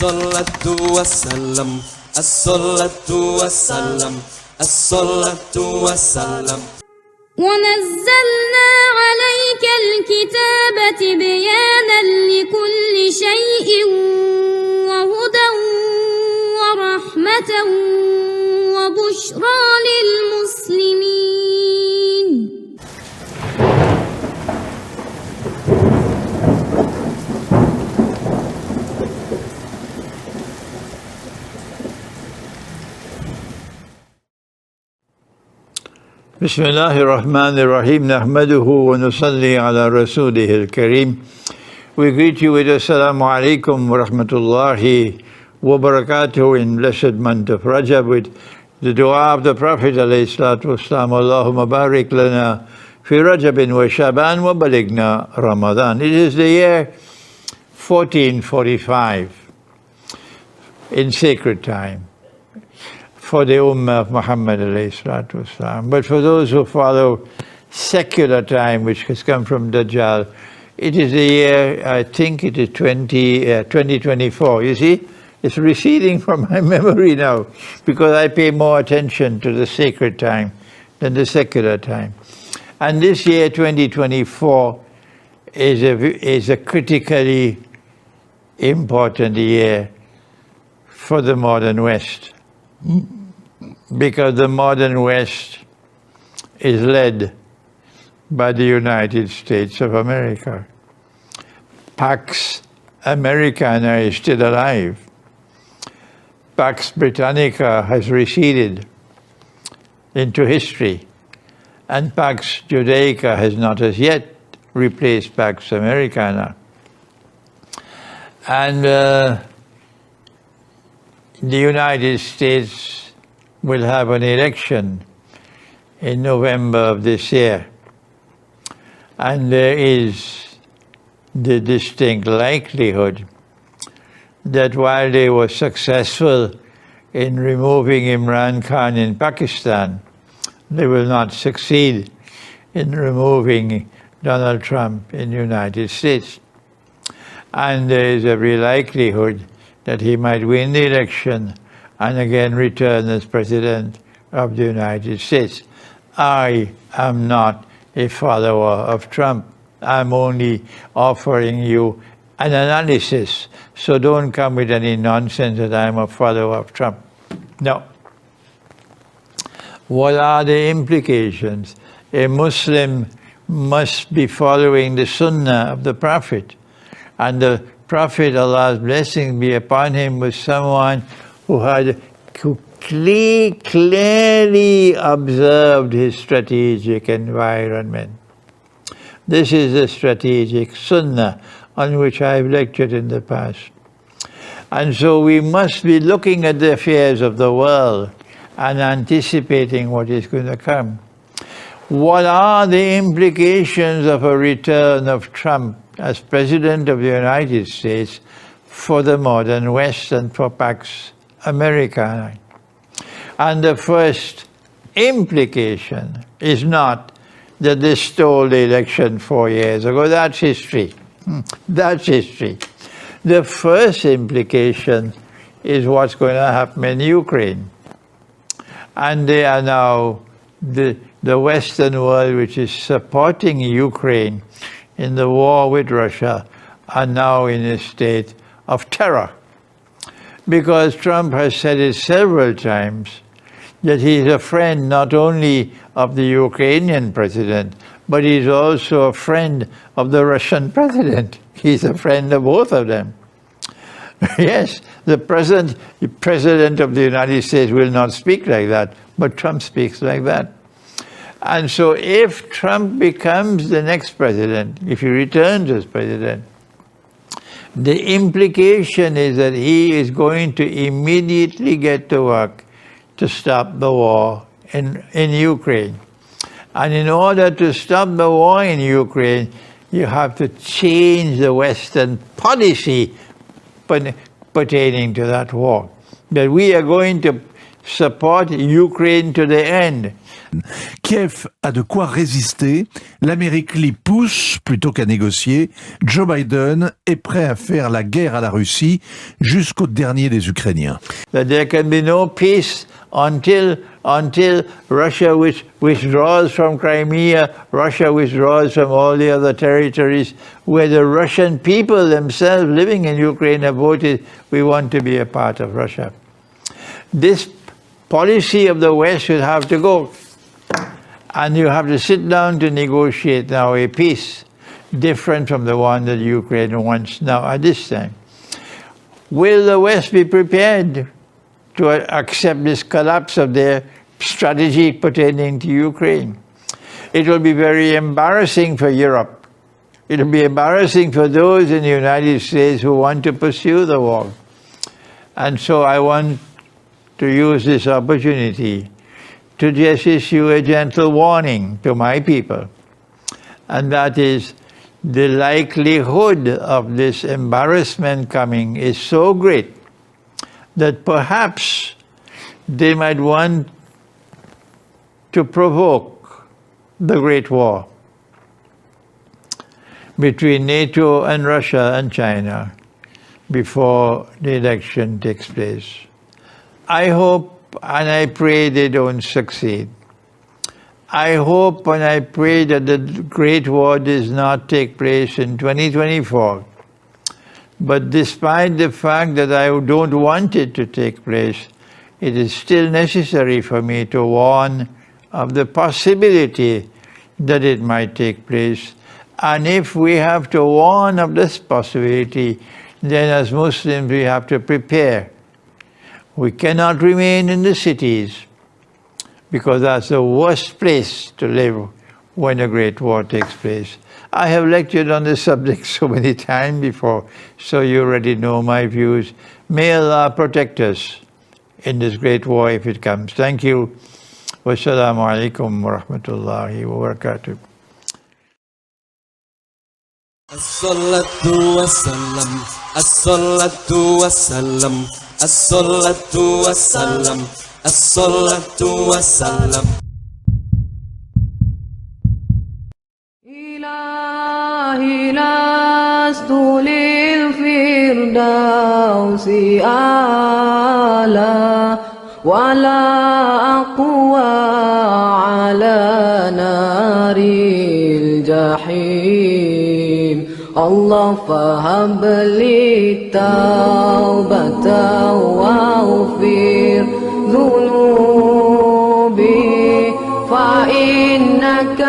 الصلاة والسلام الصلاة والسلام الصلاة والسلام ونزلنا عليك الكتاب تبيانا لكل شيء وهدى ورحمة وبشرى للمسلمين. بسم الله الرحمن الرحيم نحمده ونصلي على رسوله الكريم. We greet you with Assalamu alaikum wa rahmatullahi wa barakatuh in blessed month of Rajab with the dua of the Prophet alayhi salatu wassalam, Allahumma barik lana fi Rajabin wa Shaban wa baligna Ramadan. It is the year 1445 in sacred time for the Ummah of Muhammad alayhi salatu wasalam. But for those who follow secular time, which has come from Dajjal, it is the year, I think it is 2024. You see, it's receding from my memory now because I pay more attention to the sacred time than the secular time. And this year, 2024, is a critically important year for the modern West. Because the modern West is led by the United States of America. Pax Americana is still alive. Pax Britannica has receded into history, and Pax Judaica has not as yet replaced Pax Americana. And the United States will have an election in November of this year. And there is the distinct likelihood that while they were successful in removing Imran Khan in Pakistan, they will not succeed in removing Donald Trump in the United States. And there is every likelihood that he might win the election and again return as President of the United States. I am not a follower of Trump. I'm only offering you an analysis. So don't come with any nonsense that I'm a follower of Trump. No. What are the implications? A Muslim must be following the Sunnah of the Prophet. And the Prophet, Allah's blessing be upon him, was someone who clearly observed his strategic environment. This is the strategic Sunnah on which I have lectured in the past. And so we must be looking at the affairs of the world and anticipating what is going to come. What are the implications of a return of Trump as President of the United States for the modern West and for Pax Americana? And the first implication is not that they stole the election 4 years ago. That's history. That's history. The first implication is what's going to happen in Ukraine. And they are now, the Western world, which is supporting Ukraine in the war with Russia, are now in a state of terror. Because Trump has said it several times that he's a friend not only of the Ukrainian president, but he's also a friend of the Russian president. He's a friend of both of them. Yes, the president of the United States will not speak like that, but Trump speaks like that. And so if Trump becomes the next president, if he returns as president, the implication is that he is going to immediately get to work to stop the war in Ukraine. And in order to stop the war in Ukraine, you have to change the Western policy pertaining to that war. That we are going to support Ukraine to the end. Kiev a de quoi résister, l'Amérique pousse plutôt qu'à négocier, Joe Biden est prêt à faire la guerre à la Russie jusqu'au dernier des Ukrainiens. That there can be no peace until Russia withdraws from Crimea, Russia withdraws from all the other territories where the Russian people themselves living in Ukraine have voted, we want to be a part of Russia. This policy of the West will have to go. And you have to sit down to negotiate now a peace different from the one that Ukraine wants now at this time. Will the West be prepared to accept this collapse of their strategy pertaining to Ukraine? It will be very embarrassing for Europe. It will be embarrassing for those in the United States who want to pursue the war. And so I want to use this opportunity to just issue a gentle warning to my people, and that is the likelihood of this embarrassment coming is so great that perhaps they might want to provoke the Great War between NATO and Russia and China before the election takes place. I hope and I pray they don't succeed. I hope and I pray that the Great War does not take place in 2024. But despite the fact that I don't want it to take place, it is still necessary for me to warn of the possibility that it might take place. And if we have to warn of this possibility, then as Muslims we have to prepare. We cannot remain in the cities because that's the worst place to live when a great war takes place. I have lectured on this subject so many times before, so you already know my views. May Allah protect us in this great war if it comes. Thank you. Wassalamu alaikum wa rahmatullahi wa barakatuh. As-salatu was-salam, as-salatu was-salam, as-salatu was-salam, as-salatu was-salam. إلهي لست للفردوس أعلى ولا أقوى على نار الجحيم الله فهب لي التوبة واغفر ذنوبي فإنك